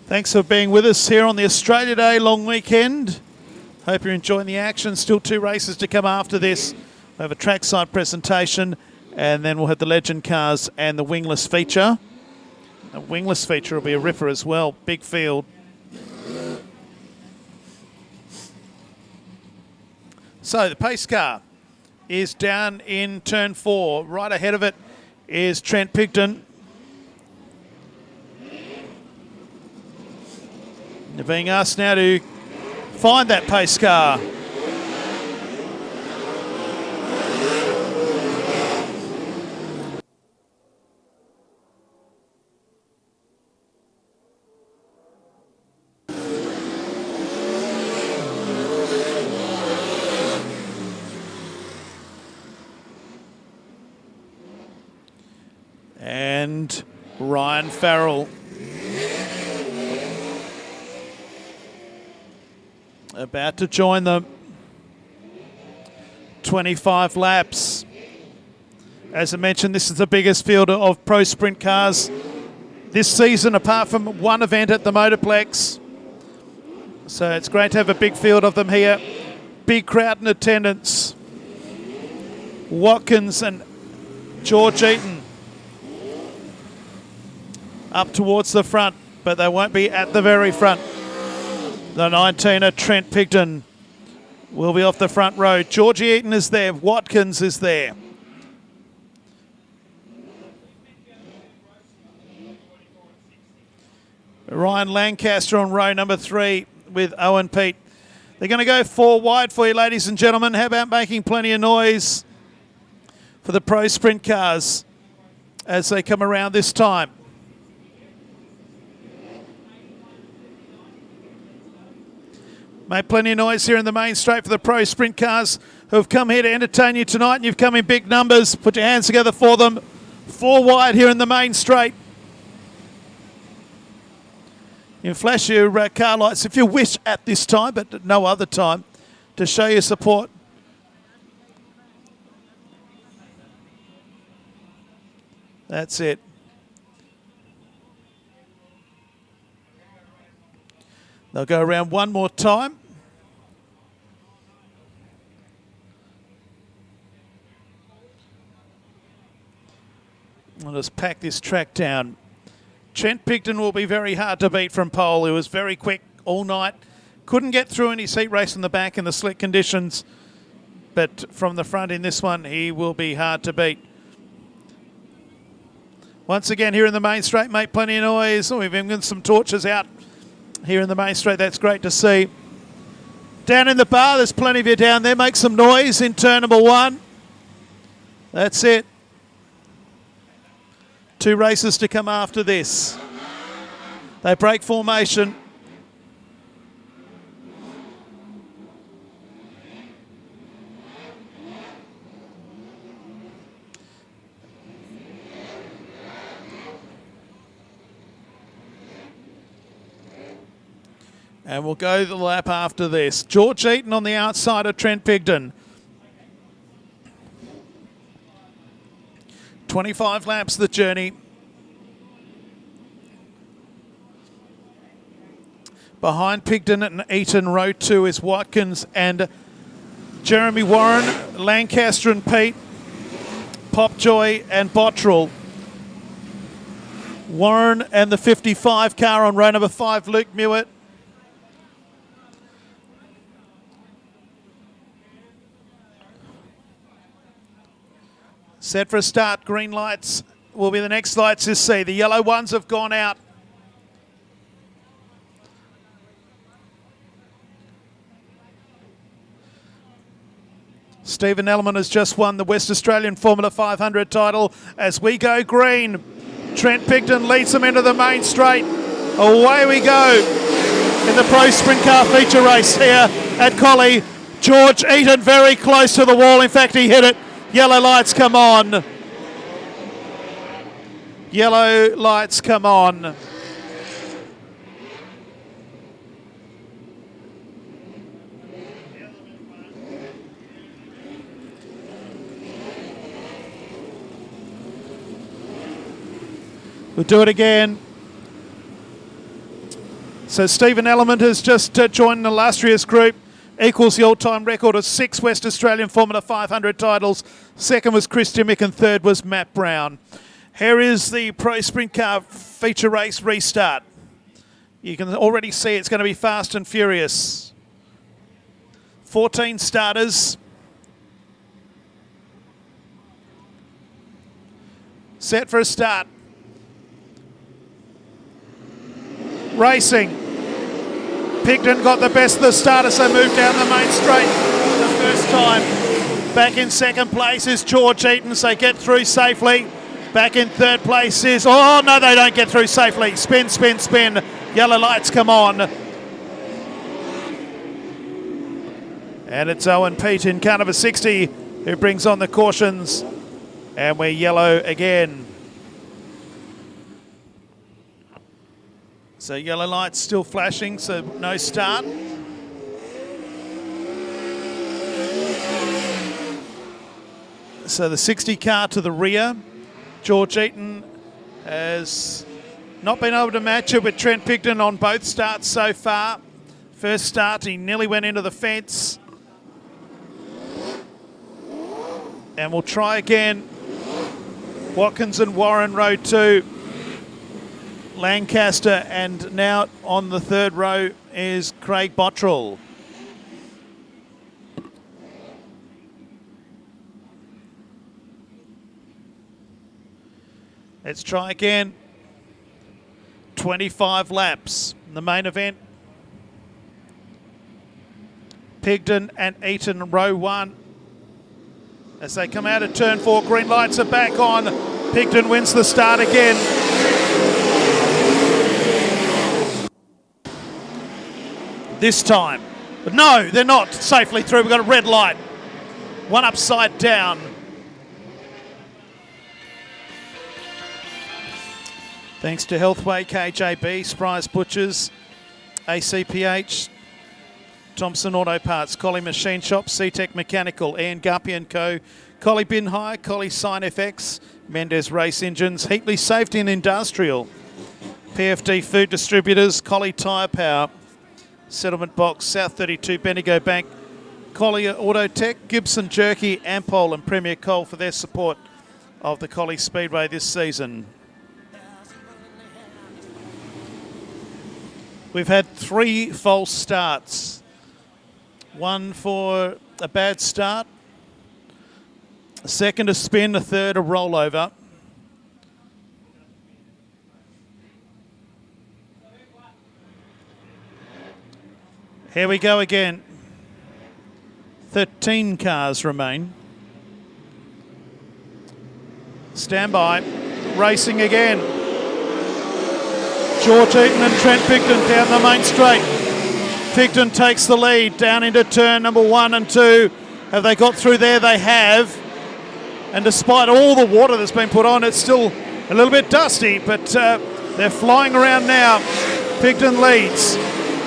Thanks for being with us here on the Australia Day long weekend. Hope you're enjoying the action. Still 2 races to come after this. We have a trackside presentation, and then we'll have the Legend Cars and the Wingless Feature. The Wingless Feature will be a ripper as well. Big field. So the pace car is down in turn 4. Right ahead of it is Trent Pigden. They're being asked now to find that pace car. And Ryan Farrell about to join them. 25 laps. As I mentioned, this is the biggest field of pro sprint cars this season, apart from one event at the Motorplex. So it's great to have a big field of them here. Big crowd in attendance. Watkins and George Eaton up towards the front, but they won't be at the very front. The 19er Trent Pigden will be off the front row. Georgie Eaton is there. Watkins is there. Ryan Lancaster on row number 3 with Owen Pete. They're going to go 4 wide for you, ladies and gentlemen. How about making plenty of noise for the pro sprint cars as they come around this time? Make plenty of noise here in the main straight for the pro sprint cars who have come here to entertain you tonight, and you've come in big numbers. Put your hands together for them. 4 wide here in the main straight. You can flash your car lights if you wish at this time, but at no other time, to show your support. That's it. They'll go around one more time. I'll just pack this track down. Trent Pigden will be very hard to beat from pole. He was very quick all night. Couldn't get through any seat race in the back in the slick conditions. But from the front in this one, he will be hard to beat. Once again, here in the main straight, make plenty of noise. We've even got some torches out here in the main straight. That's great to see. Down in the bar, there's plenty of you down there. Make some noise in turn number 1. That's it. 2 races to come after this. They break formation. And we'll go the lap after this. George Eaton on the outside of Trent Pigden. 25 laps the journey. Behind Pigden and Eaton, row 2 is Watkins and Jeremy Warren, Lancaster and Pete, Popjoy and Bottrell. Warren and the 55 car on row number 5, Luke Mewett. Set for a start. Green lights will be the next lights to see. The yellow ones have gone out. Stephen Ellerman has just won the West Australian Formula 500 title. As we go green, Trent Pigden leads them into the main straight. Away we go in the Pro Sprint Car Feature race here at Collie. George Eaton very close to the wall. In fact, he hit it. Yellow lights come on. Yellow lights come on. We'll do it again. So Stephen Element has just joined the illustrious group. Equals the all-time record of 6 West Australian Formula 500 titles. Second was Chris Dimmick and third was Matt Brown. Here is the Pro Sprint Car Feature Race restart. You can already see it's going to be fast and furious. 14 starters. Set for a start. Racing. Pigden got the best of the starters, so moved down the main straight the first time. Back in second place is George Eaton, so get through safely. Back in third place is, oh no, they don't get through safely. Spin, spin, spin. Yellow lights come on. And it's Owen Pete in car number 60 who brings on the cautions. And we're yellow again. So yellow lights still flashing, so no start. So the 60 car to the rear. George Eaton has not been able to match it with Trent Pigden on both starts so far. First start, he nearly went into the fence. And we'll try again. Watkins and Warren, row 2. Lancaster, and now on the third row is Craig Bottrell. Let's try again. 25 laps in the main event. Pigden and Eaton, row 1. As they come out of turn 4, green lights are back on. Pigden wins the start again. This time. But no, they're not safely through. We've got a red light. One upside down. Thanks to Healthway, KJB, Spry's Butchers, ACPH, Thompson Auto Parts, Collie Machine Shop, CTEC Mechanical, Ian Guppy & Co, Collie Bin Hire, Collie Sign FX, Mendes Race Engines, Heatley Safety and Industrial, PFD Food Distributors, Collie Tyre Power, Settlement Box, South 32, Bendigo Bank, Collie Auto Tech, Gibson Jerky, Ampol and Premier Coal for their support of the Collie Speedway this season. We've had 3 false starts. One for a bad start, a second a spin, a third a rollover. Here we go again. 13 cars remain. Stand by. Racing again. George Eaton and Trent Pigden down the main straight. Pigden takes the lead down into turn number 1 and 2. Have they got through there? They have. And despite all the water that's been put on, it's still a little bit dusty, but they're flying around now. Pigden leads.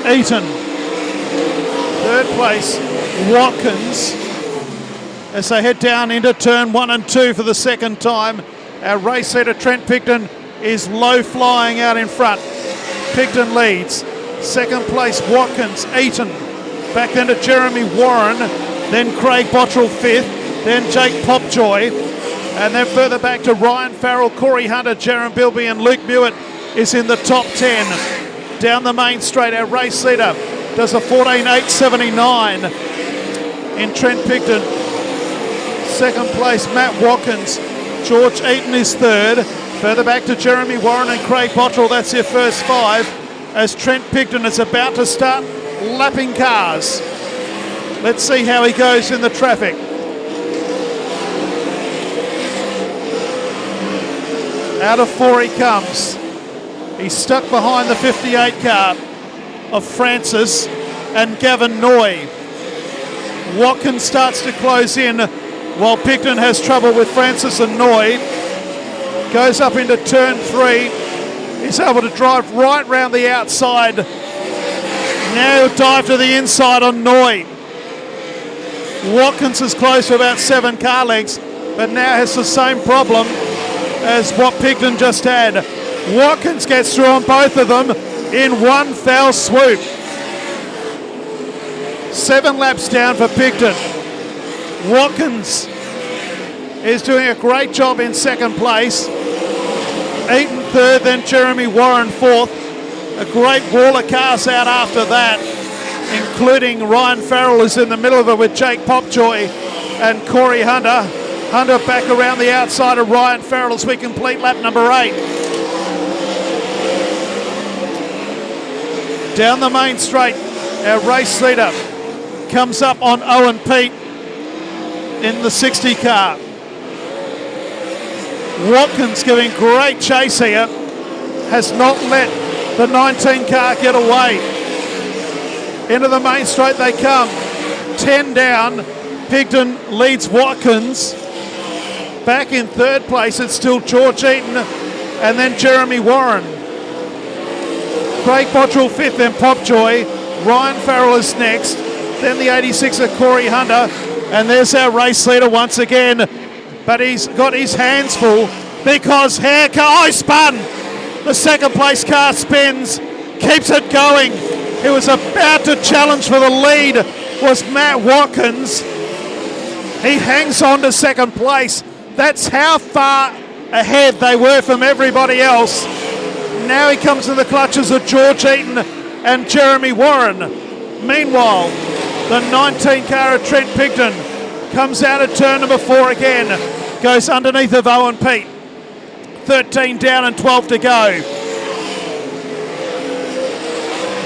Eaton. Third place, Watkins. As they head down into turn 1 and 2 for the second time. Our race leader, Trent Pigden, is low flying out in front. Pigden leads. Second place, Watkins. Eaton. Back then to Jeremy Warren. Then Craig Bottrell 5th. Then Jake Popjoy. And then further back to Ryan Farrell, Corey Hunter, Jaron Bilby and Luke Mewett is in the top 10. Down the main straight, our race leader does a 14.879 in Trent Pigden. Second place, Matt Watkins. George Eaton is third. Further back to Jeremy Warren and Craig Bottrell. That's your first 5. As Trent Pigden is about to start lapping cars. Let's see how he goes in the traffic. Out of 4 he comes. He's stuck behind the 58 car of Francis and Gavin Noy. Watkins starts to close in while Pigden has trouble with Francis and Noy. Goes up into turn 3. He's able to drive right round the outside. Now he'll dive to the inside on Noy. Watkins is close to about 7 car lengths, but now has the same problem as what Pigden just had. Watkins gets through on both of them. in one foul swoop. 7 laps down for Picton. Watkins is doing a great job in second place. Eaton third, then Jeremy Warren fourth. A great wall of cars out after that, including Ryan Farrell is in the middle of it with Jake Popjoy and Corey Hunter. Hunter back around the outside of Ryan Farrell as we complete lap number 8. Down the main straight, our race leader comes up on Owen Pete in the 60 car. Watkins giving great chase here, has not let the 19 car get away. Into the main straight they come, 10 down. Picton leads Watkins. Back in third place it's still George Eaton and then Jeremy Warren. Craig Bottrell fifth, then Popjoy. Ryan Farrell is next, then the 86er Corey Hunter, and there's our race leader once again, but he's got his hands full because he spun. The second place car spins, keeps it going. He was about to challenge for the lead, was Matt Watkins. He hangs on to second place. That's how far ahead they were from everybody else. Now he comes in the clutches of George Eaton and Jeremy Warren. Meanwhile, the 19 car of Trent Picton comes out at turn number 4 again, goes underneath of Owen Pete. 13 down and 12 to go.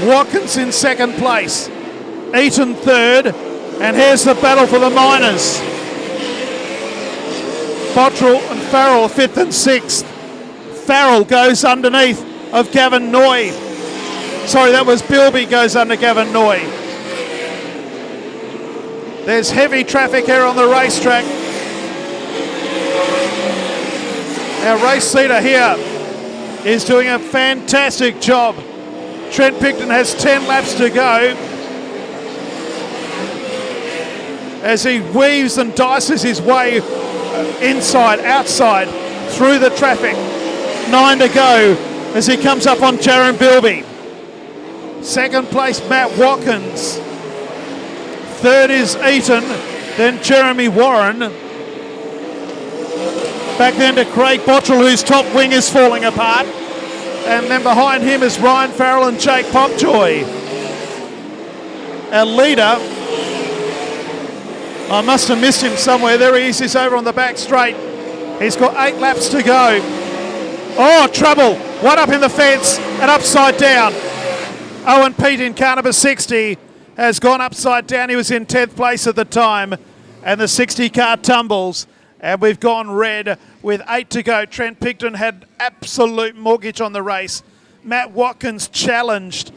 Watkins in second place, Eaton third, and here's the battle for the minors. Bottrell and Farrell 5th and 6th. Farrell goes underneath of Gavin Noy. Sorry, that was Bilby goes under Gavin Noy. There's heavy traffic here on the racetrack. Our race leader here is doing a fantastic job. Trent Picton has 10 laps to go as he weaves and dices his way inside, outside, through the traffic. 9 to go as he comes up on Jaron Bilby. Second place, Matt Watkins. Third is Eaton, then Jeremy Warren. Back then to Craig Bottrell, whose top wing is falling apart. And then behind him is Ryan Farrell and Jake Popjoy. Our leader, I must have missed him somewhere. There he is, he's over on the back straight. He's got 8 laps to go. Oh, trouble. One up in the fence and upside down. Owen Pete in car number 60 has gone upside down. He was in 10th place at the time. And the 60 car tumbles. And we've gone red with 8 to go. Trent Picton had absolute mortgage on the race. Matt Watkins challenged.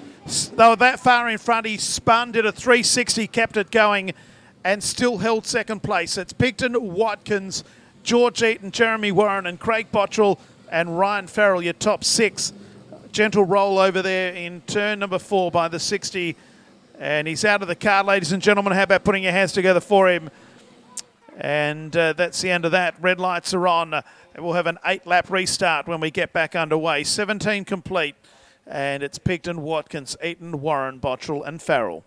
They were that far in front. He spun, did a 360, kept it going, and still held second place. It's Picton, Watkins, George Eaton, Jeremy Warren, and Craig Bottrell, and Ryan Farrell, your top 6. Gentle roll over there in turn number 4 by the 60. And he's out of the car, ladies and gentlemen. How about putting your hands together for him? And that's the end of that. Red lights are on. We'll have an 8-lap restart when we get back underway. 17 complete. And it's Picton, Watkins, Eaton, Warren, Bottrell, and Farrell.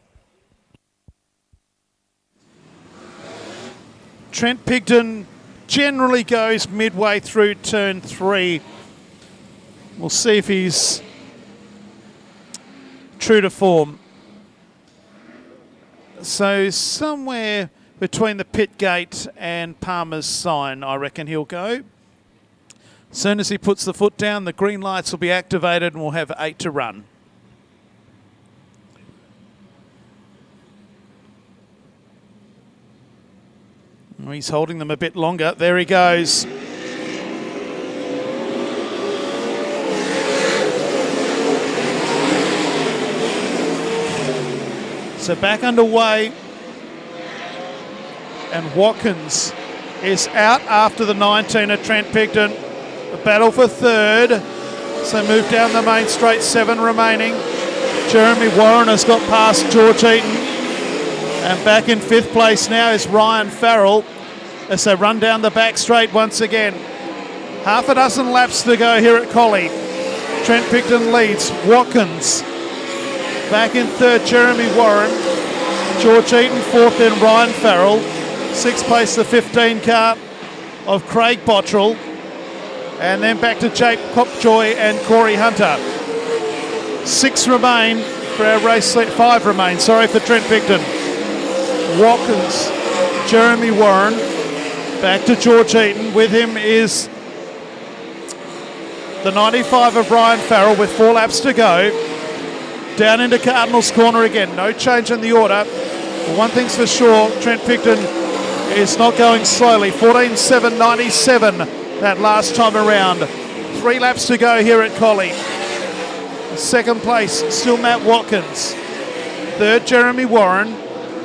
Trent Picton generally goes midway through turn 3. We'll see if he's true to form. So somewhere between the pit gate and Palmer's sign, I reckon he'll go. As soon as he puts the foot down, the green lights will be activated and we'll have 8 to run. He's holding them a bit longer. There he goes. So back underway. And Watkins is out after the 19 of Trent Picton. The battle for third. So move down the main straight, 7 remaining. Jeremy Warren has got past George Eaton. And back in 5th place now is Ryan Farrell as they run down the back straight once again. Half a dozen laps to go here at Collie. Trent Trent Picton leads. Watkins back in third, Jeremy Warren. George Eaton fourth, then Ryan Farrell. Sixth place, the 15 car of Craig Bottrell. And then back to Jake Popjoy and Corey Hunter. Six remain for our race. Five remain, sorry, for Trent Picton. Watkins, Jeremy Warren, back to George Eaton. With him is the 95 of Ryan Farrell with 4 laps to go. Down into Cardinals Corner again. No change in the order. But one thing's for sure, Trent Picton is not going slowly. 14.797 that last time around. 3 laps to go here at Collie. Second place, still Matt Watkins. Third, Jeremy Warren.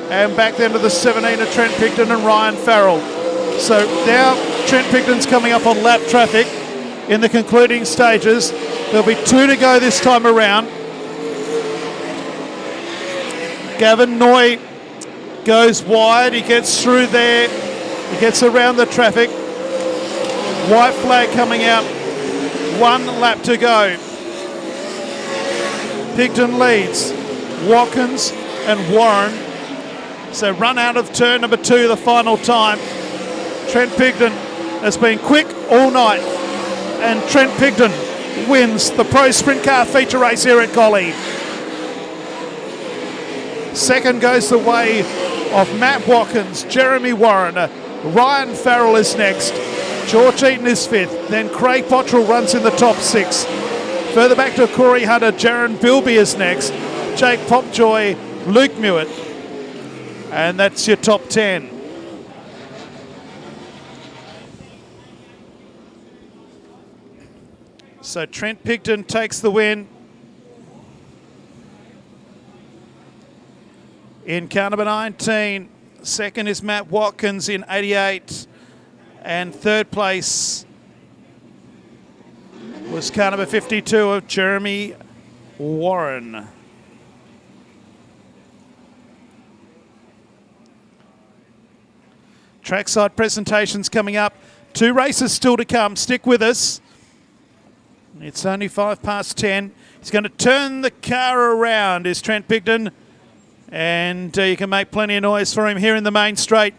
And back then to the 17 of Trent Picton and Ryan Farrell. So now Trent Picton's coming up on lap traffic in the concluding stages. There'll be 2 to go this time around. Gavin Noy goes wide. He gets through there. He gets around the traffic. White flag coming out. 1 lap to go. Picton leads. Watkins and Warren. So run out of turn number 2 the final time. Trent Picton has been quick all night. And Trent Picton wins the Pro Sprint Car Feature race here at Collie. Second goes the way of Matt Watkins, Jeremy Warren. Ryan Farrell is next. George Eaton is 5th. Then Craig Bottrell runs in the top 6. Further back to Corey Hunter, Jaron Bilby is next. Jake Popjoy, Luke Mewett. And that's your top 10. So Trent Picton takes the win in car number 19. Second is Matt Watkins in 88. And third place was car number 52 of Jeremy Warren. Trackside presentations coming up. 2 races still to come. Stick with us. It's only 5 past 10. He's going to turn the car around, is Trent Picton. And you can make plenty of noise for him here in the main straight.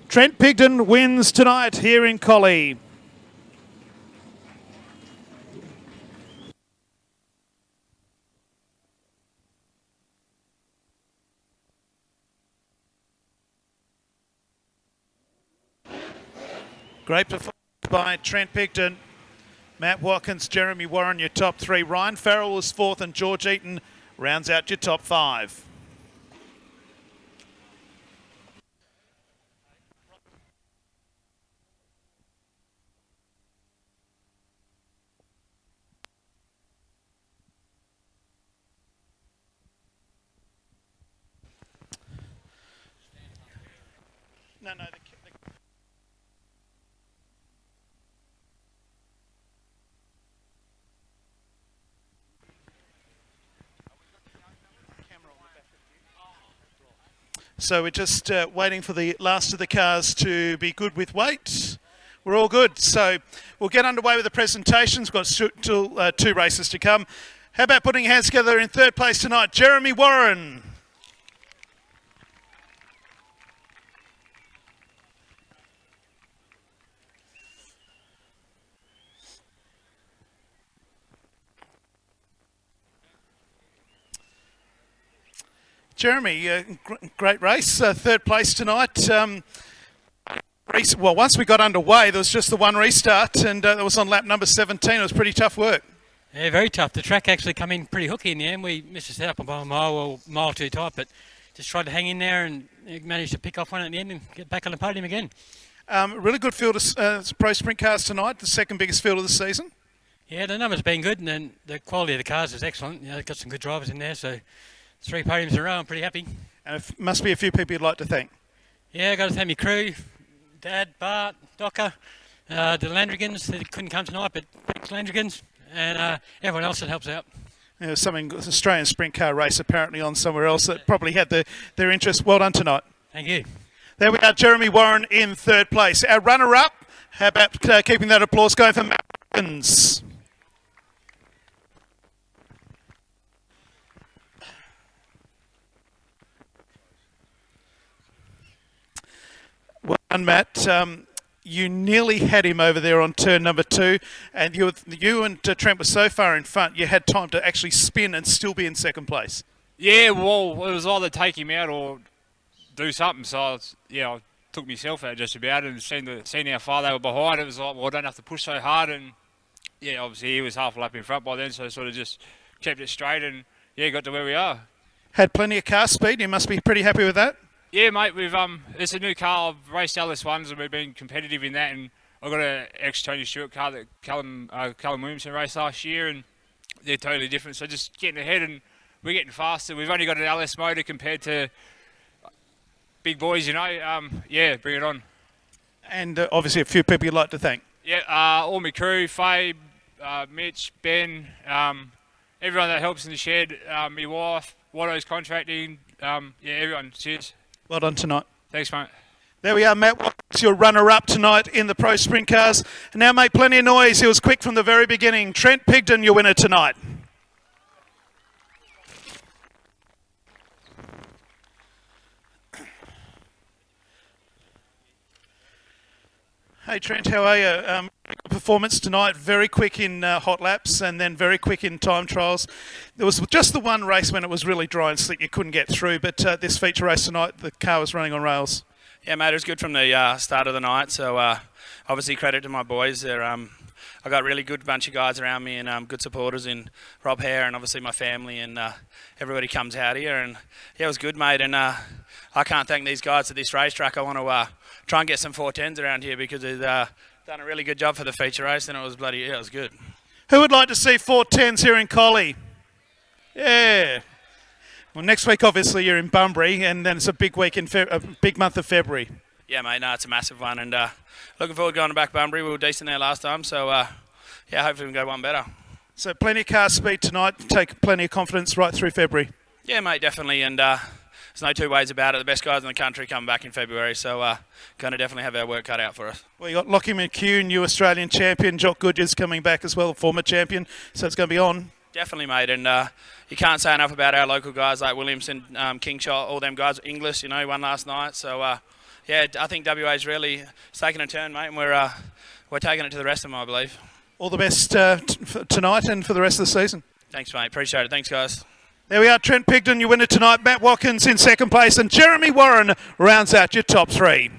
Trent Picton wins tonight here in Collie. Great performance by Trent Picton. Matt Watkins, Jeremy Warren, your top 3. Ryan Farrell was 4th and George Eaton rounds out your top 5. No, so we're just waiting for the last of the cars to be good with weight. We're all good. So we'll get underway with the presentations. We've got still 2 races to come. How about putting your hands together in third place tonight? Jeremy Warren. Jeremy, great race, third place tonight. Well, once we got underway, there was just the 1 restart, and it was on lap number 17. It was pretty tough work. Yeah, very tough. The track actually come in pretty hooky in the end. We missed a setup by a mile too tight, but just tried to hang in there and managed to pick off one at the end and get back on the podium again. Really good field of Pro Sprint cars tonight, the second biggest field of the season. Yeah, the numbers have been good, and then the quality of the cars is excellent. You know, got some good drivers in there, so 3 podiums in a row. I'm pretty happy. And it must be a few people you'd like to thank. Yeah, got to thank my crew, Dad, Bart, Docker, the Landrigans. They couldn't come tonight, but thanks Landrigans, and everyone else that helps out. There was something Australian sprint car race apparently on somewhere else that probably had their interest. Well done tonight. Thank you. There we are, Jeremy Warren in third place. Our runner-up, how about keeping that applause going for Matt Watkins? one, Matt. You nearly had him over there on turn number 2, and you and Trent were so far in front, you had time to actually spin and still be in second place. Yeah, well, it was either take him out or do something. So, I took myself out just about and seen how far they were behind. It was like, well, I don't have to push so hard. And, yeah, obviously he was half a lap in front by then, so sort of just kept it straight and, got to where we are. Had plenty of car speed. You must be pretty happy with that. Yeah, mate, it's a new car. I've raced LS1s and we've been competitive in that, and I've got an ex-Tony Stewart car that Callum Williamson raced last year, and they're totally different. So just getting ahead, and we're getting faster. We've only got an LS motor compared to big boys, bring it on. And obviously a few people you'd like to thank. Yeah, all my crew, Fabe, Mitch, Ben, everyone that helps in the shed, my wife, Watto's contracting, everyone. Cheers. Well done tonight. Thanks, mate. There we are, Matt. What's your runner-up tonight in the Pro Sprint Cars? And now make plenty of noise. He was quick from the very beginning. Trent Pigden, your winner tonight. Hey Trent, how are you? Performance tonight, very quick in hot laps and then very quick in time trials. There was just the one race when it was really dry and slick, you couldn't get through, but this feature race tonight, the car was running on rails. Yeah, mate, it was good from the start of the night, so obviously credit to my boys. I got a really good bunch of guys around me and good supporters in Rob Hare and obviously my family, and everybody comes out here, and yeah, it was good, mate, and I can't thank these guys at this racetrack. I want to try and get some 410s around here because they've done a really good job for the feature race, and it was it was good. Who would like to see 410s here in Collie? Yeah. Well, next week obviously you're in Bunbury, and then it's a big week in a big month of February. Yeah, mate, no, it's a massive one, and looking forward to going back Bunbury. We were decent there last time, so hopefully we can go one better. So plenty of car speed tonight, take plenty of confidence right through February. Yeah, mate, definitely, and there's no two ways about it. The best guys in the country come back in February, so going to definitely have our work cut out for us. Well, you got Lockie McHugh, new Australian champion. Jock Goodyear's coming back as well, former champion, so it's going to be on. Definitely, mate, and you can't say enough about our local guys like Williamson, Kingshot, all them guys. English, won last night, so I think WA's really taken a turn, mate, and we're taking it to the rest of them, I believe. All the best for tonight and for the rest of the season. Thanks, mate. Appreciate it. Thanks, guys. There we are, Trent Pigden, your winner tonight. Matt Watkins in second place, and Jeremy Warren rounds out your top 3.